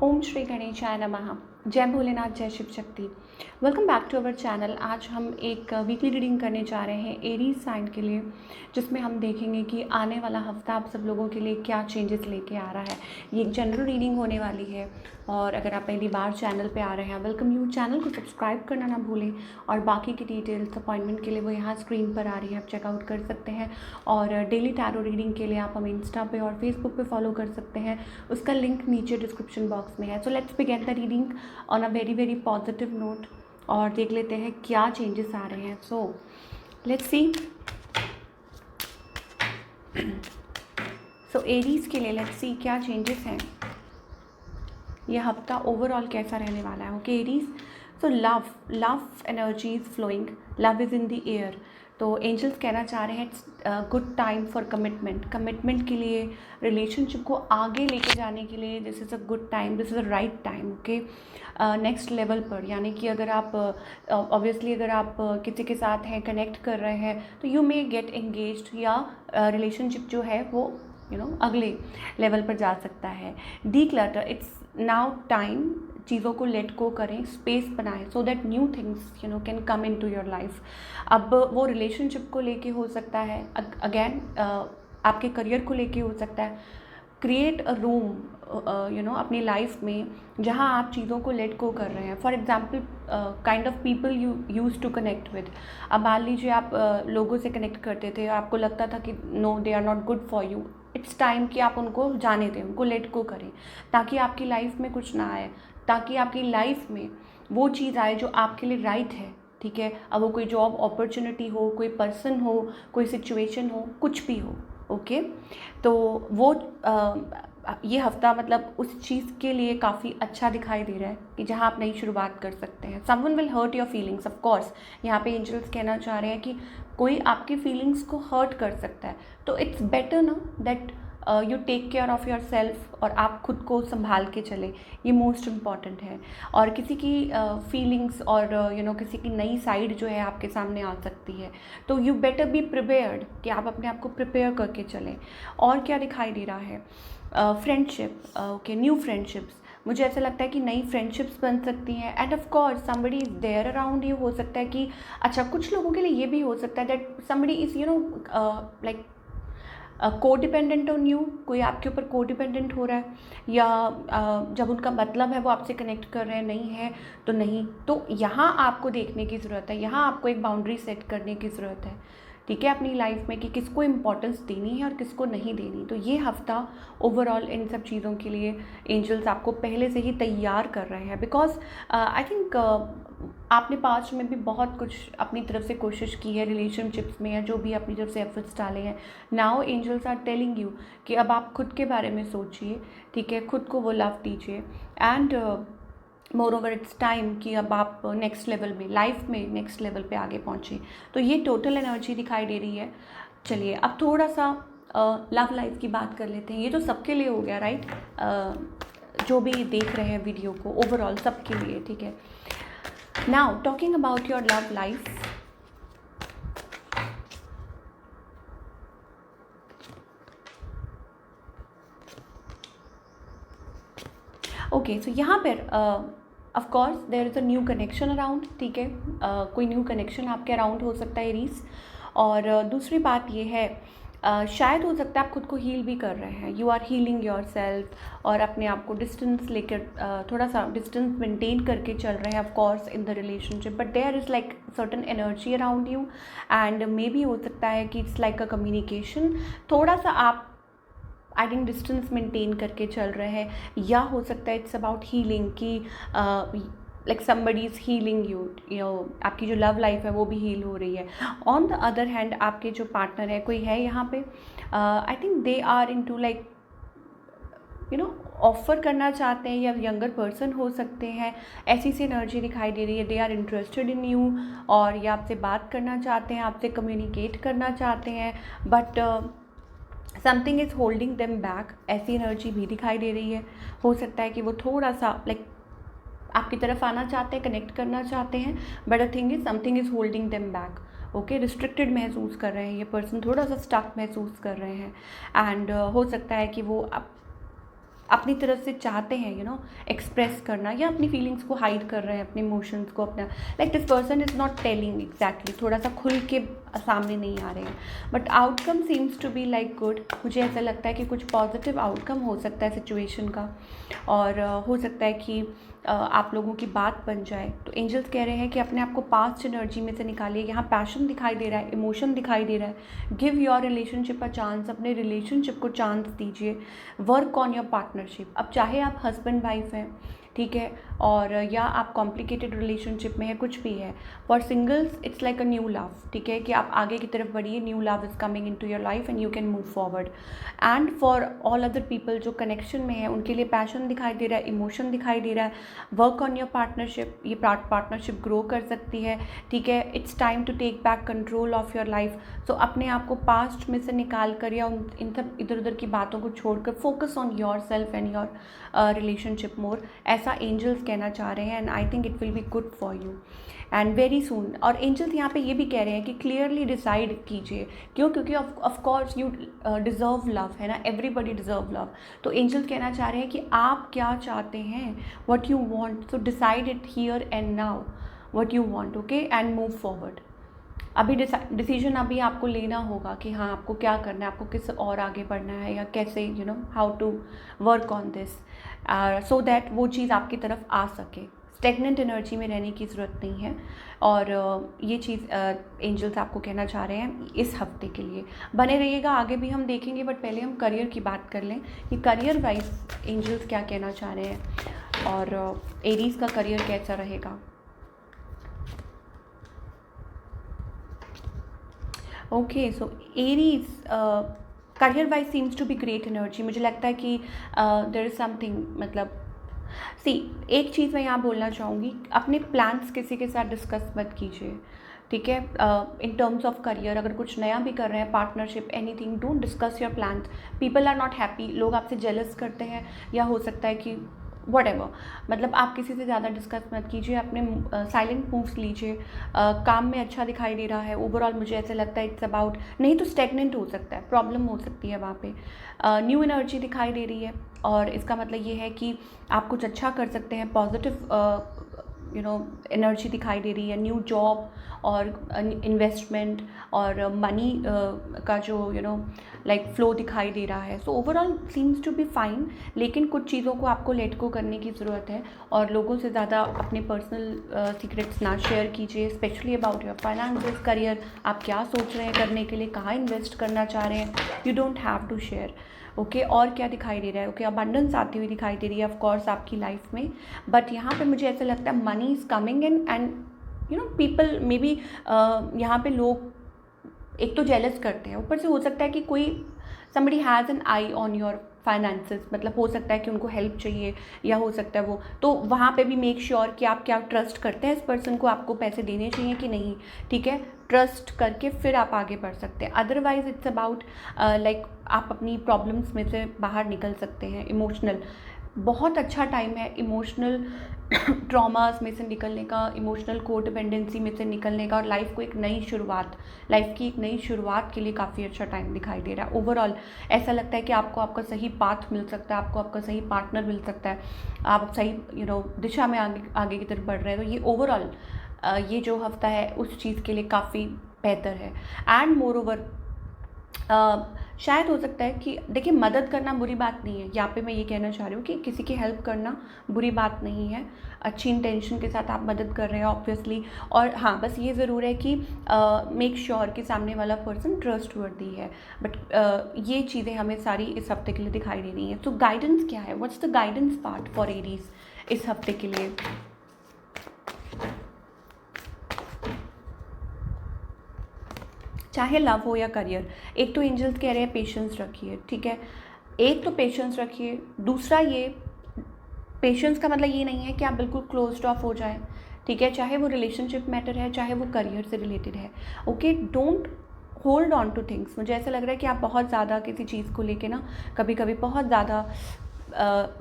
ओम श्री गणेशाय नमः। जय भोलेनाथ, जय Shiv Shakti. Welcome back to our channel. आज हम एक वीकली रीडिंग करने जा रहे हैं एरीज साइन के लिए, जिसमें हम देखेंगे कि आने वाला हफ्ता आप सब लोगों के लिए क्या चेंजेस लेके आ रहा है। ये एक जनरल रीडिंग होने वाली है और अगर आप पहली बार चैनल पे आ रहे हैं, वेलकम यू। चैनल को सब्सक्राइब करना ना भूलें और बाकी की डिटेल्स अपॉइंटमेंट के लिए वो यहाँ स्क्रीन पर आ रही है, आप चेकआउट कर सकते हैं। और डेली टैरो रीडिंग के लिए आप हमें इंस्टा पे और फेसबुक पे फॉलो कर सकते हैं, उसका लिंक नीचे डिस्क्रिप्शन बॉक्स में है। So let's begin the reading on a very positive note और देख लेते हैं क्या चेंजेस आ रहे हैं। So let's see. So Aries के लिए लेट्स सी क्या चेंजेस हैं, ये हफ्ता ओवरऑल कैसा रहने वाला है। Okay Aries, so love energy is flowing, love is in the air. तो एंजल्स कहना चाह रहे हैं it's good time for commitment के लिए, रिलेशनशिप को आगे लेके जाने के लिए this is a good time, this is a right time. Okay next level पर, यानी कि अगर आप ऑब्वियसली अगर आप किसी के साथ हैं, कनेक्ट कर रहे हैं, तो यू मे गेट एंगेज्ड या रिलेशनशिप जो है वो अगले लेवल पर जा सकता है। डीक्लटर, इट्स नाउ टाइम, चीज़ों को लेट गो करें, स्पेस बनाएं so that new things can come in to your life. अब वो रिलेशनशिप को लेके हो सकता है, अगेन आपके करियर को लेके हो सकता है। क्रिएट अ रूम अपनी लाइफ में जहाँ आप चीज़ों को लेट गो कर रहे हैं। For example kind of people you use to connect with. अब मान लीजिए आप लोगों से कनेक्ट करते थे और आपको लगता था कि no they are not good for you, it's time कि आप उनको जाने दें, उनको लेट गो करें, ताकि आपकी लाइफ में कुछ ना आए, ताकि आपकी लाइफ में वो चीज़ आए जो आपके लिए राइट है। ठीक है, अब वो कोई जॉब अपॉर्चुनिटी हो, कोई पर्सन हो, कोई सिचुएशन हो, कुछ भी हो। ओके तो वो ये हफ्ता मतलब उस चीज़ के लिए काफ़ी अच्छा दिखाई दे रहा है कि जहाँ आप नई शुरुआत कर सकते हैं। Someone will hurt your feelings, of course यहाँ पे एंजल्स कहना चाह रहे हैं कि कोई आपकी फीलिंग्स को हर्ट कर सकता है, तो इट्स बेटर ना that you take care of your self और आप खुद को संभाल के चलें, ये मोस्ट इम्पॉर्टेंट है। और किसी की फीलिंग्स और किसी की नई साइड जो है आपके सामने आ सकती है, तो यू बेटर बी प्रिपेयर्ड कि आप अपने आप को प्रिपेयर करके चलें। और क्या दिखाई दे रहा है, फ्रेंडशिप, ओके न्यू फ्रेंडशिप्स, मुझे ऐसा लगता है कि नई फ्रेंडशिप्स बन सकती हैं। And of course somebody is there around you. हो सकता है कि अच्छा कुछ लोगों के लिए ये भी हो सकता है दैट समबडी इज़ लाइक को डिपेंडेंट ऑन यू, कोई आपके ऊपर को डिपेंडेंट हो रहा है, या जब उनका मतलब है वो आपसे कनेक्ट कर रहे हैं, नहीं है तो नहीं। तो यहाँ आपको देखने की ज़रूरत है, यहाँ आपको एक बाउंड्री सेट करने की ज़रूरत है, ठीक है, अपनी लाइफ में कि किसको इम्पोर्टेंस देनी है और किसको नहीं देनी। तो ये हफ्ता ओवरऑल इन सब चीज़ों के लिए एंजल्स आपको पहले से ही तैयार कर रहे हैं, बिकॉज आई थिंक आपने पास्ट में भी बहुत कुछ अपनी तरफ से कोशिश की है रिलेशनशिप्स में, या जो भी अपनी तरफ से एफर्ट्स डाले हैं। Now angels are telling you कि अब आप खुद के बारे में सोचिए, ठीक है, खुद को वो लव दीजिए। And more over it's time कि अब आप नेक्स्ट लेवल में, लाइफ में नेक्स्ट लेवल पे आगे पहुँचे। तो ये टोटल एनर्जी दिखाई दे रही है। चलिए अब थोड़ा सा लव लाइफ की बात कर लेते हैं। ये तो सबके लिए हो गया, राइट, जो भी देख रहे हैं वीडियो को, ओवरऑल सबके लिए, ठीक है। Now talking about your love life, okay so यहाँ पर of course there is a new connection around, ठीक है, कोई न्यू कनेक्शन आपके अराउंड हो सकता है एरीज। और दूसरी बात ये है, शायद हो सकता है आप खुद को हील भी कर रहे हैं, you are healing your self और अपने आप को डिस्टेंस लेकर थोड़ा सा डिस्टेंस मेंटेन करके चल रहे हैं, of course in the relationship, but there is like certain energy around you. And मे भी हो सकता है कि इट्स लाइक अ कम्युनिकेशन, थोड़ा सा आप आई थिंक डिस्टेंस मेंटेन करके चल रहे हैं, या हो सकता है इट्स अबाउट हीलिंग कि like somebody is healing you आपकी जो लव लाइफ है वो भी हील हो रही है। ऑन द अदर हैंड आपके जो पार्टनर है, कोई है यहाँ पे, I think they are into like offer करना चाहते हैं, या यंगर पर्सन हो सकते हैं, ऐसी सी एनर्जी दिखाई दे रही है। They are interested in you और ये आपसे बात करना चाहते हैं, आपसे कम्युनिकेट करना चाहते हैं, but something is holding them back, ऐसी एनर्जी भी दिखाई दे रही है। हो सकता है कि वो थोड़ा सा लाइक आपकी तरफ आना चाहते हैं, कनेक्ट करना चाहते हैं, but the thing is something is holding them back. Okay, restricted महसूस कर रहे हैं ये पर्सन, थोड़ा सा स्टक महसूस कर रहे हैं। एंड हो सकता है कि वो अपनी तरफ से चाहते हैं एक्सप्रेस करना, या अपनी फीलिंग्स को हाइड कर रहे हैं, अपने इमोशंस को अपना, like this person is not telling exactly, थोड़ा सा खुल के सामने नहीं आ रहे हैं, but outcome seems to be like good. मुझे ऐसा लगता है कि कुछ पॉजिटिव आउटकम हो सकता है सिचुएशन का, और हो सकता है कि आप लोगों की बात बन जाए। तो एंजल्स कह रहे हैं कि अपने आप को पास्ट एनर्जी में से निकालिए। यहाँ पैशन दिखाई दे रहा है, इमोशन दिखाई दे रहा है। Give your relationship a chance, अपने रिलेशनशिप को चांस दीजिए। Work on your partnership. अब चाहे आप हस्बैंड वाइफ हैं, ठीक है, और या आप कॉम्प्लिकेटेड रिलेशनशिप में है, कुछ भी है, for singles it's like a new love, ठीक है, कि आप आगे की तरफ बढ़िए, new love is coming in to your life and you can move forward. And for all other people जो कनेक्शन में है, उनके लिए पैशन दिखाई दे रहा है, इमोशन दिखाई दे रहा है। वर्क ऑन योर पार्टनरशिप, ये पार्टनरशिप ग्रो कर सकती है, ठीक है। It's time to take back control of your life. So अपने आप को पास्ट में से निकाल कर, या इन सब इधर उधर की बातों को छोड़कर focus on yourself and your relationship more, ऐसा एंजल्स कहना चाह रहे हैं। And I think it will be good for you and very soon. और एंजल्स यहाँ पे ये भी कह रहे हैं कि क्लियरली डिसाइड कीजिए, क्यों, क्योंकि of course you deserve love, है ना, एवरीबडी डिज़र्व लव। तो एंजल्स कहना चाह रहे हैं कि आप क्या चाहते हैं, what you want, so decide it here and now, what you want, okay, and move forward. अभी डिसीजन अभी आपको लेना होगा कि हाँ आपको क्या करना है, आपको किस और आगे बढ़ना है, या कैसे how to work on this so that वो चीज़ आपकी तरफ आ सके। स्टेगनेंट एनर्जी में रहने की ज़रूरत नहीं है। और ये चीज़ एंजल्स आपको कहना चाह रहे हैं इस हफ्ते के लिए। बने रहिएगा, आगे भी हम देखेंगे, बट पहले हम करियर की बात कर लें कि करियर वाइज एंजल्स क्या कहना चाह रहे हैं, और एरीज़ का करियर कैसा रहेगा। Okay, so Aries career wise seems to be great energy. मुझे लगता है कि देयर इज़ समथिंग, मतलब एक चीज़ मैं यहाँ बोलना चाहूँगी, अपने प्लान्स किसी के साथ डिस्कस मत कीजिए, ठीक है। इन टर्म्स ऑफ करियर अगर कुछ नया भी कर रहे हैं, partnership, anything, don't discuss your plans. People are not happy, लोग आपसे जेलस करते हैं, या हो सकता है कि वटेवर, मतलब आप किसी से ज़्यादा डिस्कस मत कीजिए, अपने साइलेंट मूव्स लीजिए। काम में अच्छा दिखाई दे रहा है ओवरऑल, मुझे ऐसा लगता है इट्स अबाउट, नहीं तो स्टेगनेंट हो सकता है, प्रॉब्लम हो सकती है वहाँ पे। न्यू एनर्जी दिखाई दे रही है, और इसका मतलब ये है कि आप कुछ अच्छा कर सकते हैं, पॉजिटिव एनर्जी दिखाई दे रही है। न्यू जॉब और इन्वेस्टमेंट और मनी का जो लाइक फ्लो दिखाई दे रहा है। So overall seems to be fine, लेकिन कुछ चीज़ों को आपको लेट गो करने की ज़रूरत है, और लोगों से ज़्यादा अपने पर्सनल सीक्रेट्स ना शेयर कीजिए, specially about your finances, career, आप क्या सोच रहे हैं करने के लिए, कहाँ इन्वेस्ट करना चाह रहे हैं, you don't have to share, okay. और क्या दिखाई दे रहा है, ओके, अबंडेंस आती हुई दिखाई दे रही है ऑफ कोर्स आपकी लाइफ में, बट यहाँ पे मुझे ऐसा लगता है money is coming in, and people may be यहाँ पे लोग एक तो जेलस करते हैं, ऊपर से हो सकता है कि कोई somebody has an I on your finances, मतलब हो सकता है कि उनको हेल्प चाहिए, या हो सकता है वो, तो वहाँ पे भी मेक श्योर कि आप क्या ट्रस्ट करते हैं इस पर्सन को, आपको पैसे देने चाहिए कि नहीं, ठीक है। ट्रस्ट करके फिर आप आगे बढ़ सकते हैं, अदरवाइज इट्स अबाउट लाइक आप अपनी प्रॉब्लम्स में से बाहर निकल सकते हैं। इमोशनल बहुत अच्छा टाइम है इमोशनल ट्रॉमास में से निकलने का, इमोशनल कोडिपेंडेंसी में से निकलने का, और लाइफ को एक नई शुरुआत, लाइफ की एक नई शुरुआत के लिए काफ़ी अच्छा टाइम दिखाई दे रहा है। ओवरऑल ऐसा लगता है कि आपको आपका सही पाथ मिल सकता है, आपको आपका सही पार्टनर मिल सकता है, आप सही दिशा में आगे की तरफ बढ़ रहे हैं। तो ये ओवरऑल ये जो हफ्ता है उस चीज़ के लिए काफ़ी बेहतर है। एंड मोर ओवर शायद हो सकता है कि देखिए, मदद करना बुरी बात नहीं है, यहाँ पे मैं ये कहना चाह रही हूँ कि किसी की हेल्प करना बुरी बात नहीं है, अच्छी इंटेंशन के साथ आप मदद कर रहे हैं ऑब्वियसली। और हाँ, बस ये ज़रूर है कि मेक श्योर कि सामने वाला पर्सन ट्रस्ट वर्दी है, बट ये चीज़ें हमें सारी इस हफ्ते के लिए दिखाई दे रही हैं। तो गाइडेंस क्या है, what's the guidance part for Aries इस हफ्ते के लिए। चाहे लव हो या करियर, एक तो एंजल्स कह रहे हैं पेशेंस रखिए, ठीक है, एक तो पेशेंस रखिए। दूसरा ये पेशेंस का मतलब ये नहीं है कि आप बिल्कुल क्लोज्ड ऑफ हो जाएं, ठीक है, चाहे वो रिलेशनशिप मैटर है, चाहे वो करियर से रिलेटेड है, okay. Don't hold on two things. मुझे ऐसा लग रहा है कि आप बहुत ज़्यादा किसी चीज़ को लेके ना कभी कभी बहुत ज़्यादा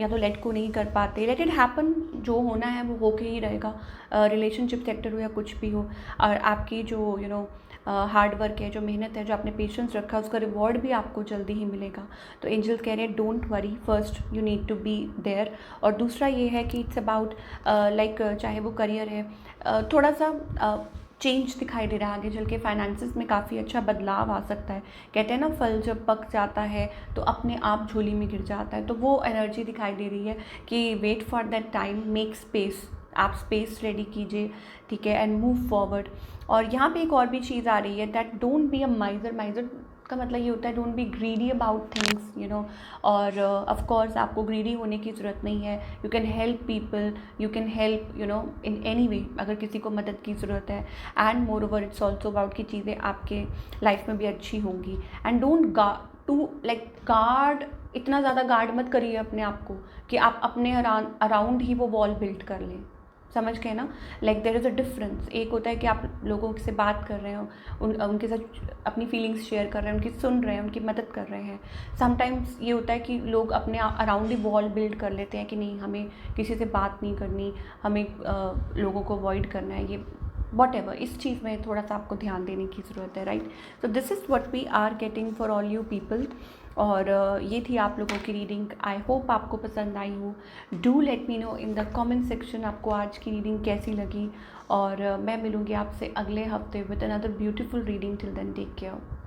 या तो लेट को नहीं कर पाते। लेट इट हैपन, जो होना है वो होके ही रहेगा, रिलेशनशिप सेक्टर हो या कुछ भी हो। और आपकी जो हार्ड वर्क है, जो मेहनत है, जो आपने पेशेंस रखा है, उसका रिवॉर्ड भी आपको जल्दी ही मिलेगा। तो एंजल्स कह रहे हैं don't worry, first you need to be there. और दूसरा ये है कि इट्स अबाउट लाइक चाहे वो करियर है, थोड़ा सा चेंज दिखाई दे रहा है आगे चल के, फाइनेंसिस में काफ़ी अच्छा बदलाव आ सकता है। कहते हैं ना फल जब पक जाता है तो अपने आप झोली में गिर जाता है, तो वो एनर्जी दिखाई दे रही है कि wait for that time, make space, आप स्पेस रेडी कीजिए, ठीक है, एंड मूव फॉरवर्ड। और यहाँ पे एक और भी चीज़ आ रही है, दैट डोंट बी अ माइजर। माइजर का मतलब ये होता है don't be greedy about things, you know. और ऑफ कोर्स आपको ग्रीडी होने की ज़रूरत नहीं है। You can help people, you can help you know in any way, अगर किसी को मदद की ज़रूरत है। And more over it's also about कि चीज़ें आपके लाइफ में भी अच्छी होंगी। एंड डोंट गार्ड, इतना ज़्यादा गार्ड मत करिए अपने आप को कि आप अपने अराउंड ही वो वॉल बिल्ड कर लें। समझ गए ना? Like there is a difference. एक होता है कि आप लोगों से बात कर रहे हो, उनके साथ अपनी फीलिंग्स शेयर कर रहे हैं, उनकी सुन रहे हैं, उनकी मदद कर रहे हैं। समटाइम्स ये होता है कि लोग अपने अराउंड ही वॉल बिल्ड कर लेते हैं कि नहीं, हमें किसी से बात नहीं करनी, हमें लोगों को अवॉइड करना है, ये वॉट इस चीज़ में थोड़ा सा आपको ध्यान देने की ज़रूरत है, right? So this is what we are getting for all you people. और ये थी आप लोगों की रीडिंग। आई होप आपको पसंद आई हो। Do let me know in the comment section आपको आज की रीडिंग कैसी लगी। और मैं मिलूँगी आपसे अगले हफ्ते with another beautiful reading. Till then take care.